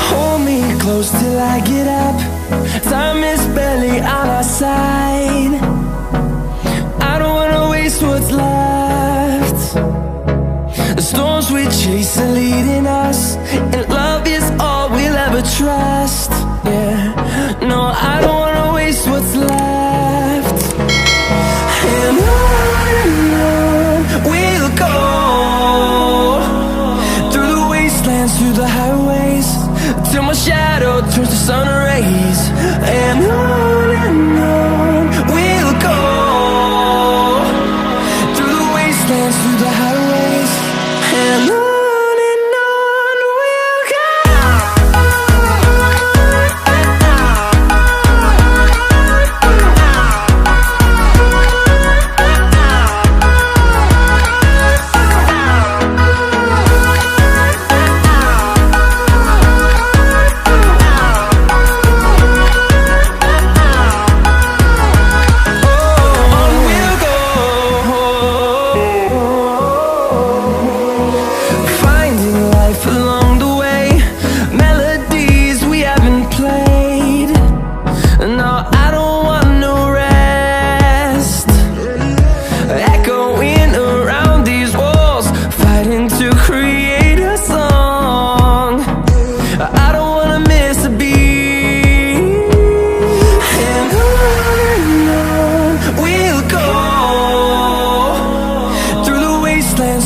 Hold me close till I get up. Time is barely on our side. I don't wanna waste what's left. The storms we chase are leading us, and love is all we'll ever trust. Yeah, no, I don't wanna waste what's left. And on we'll go, through the wastelands, through the highways, till my shadow turns to sun rays. And on we'll go, through the wastelands, through the highways, and on we'll go.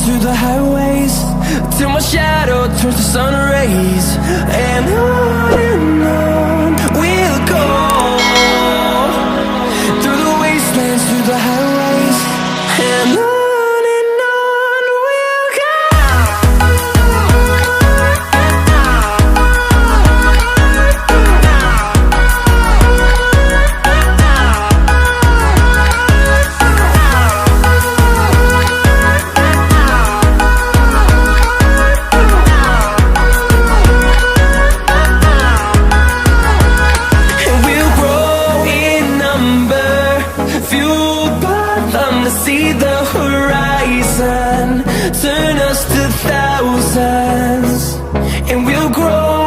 Through the highways, till my shadow turns to sun rays. And on we'll go, through the wastelands, through the highways, and on we'll go. See the horizon turn us to thousands, and we'll grow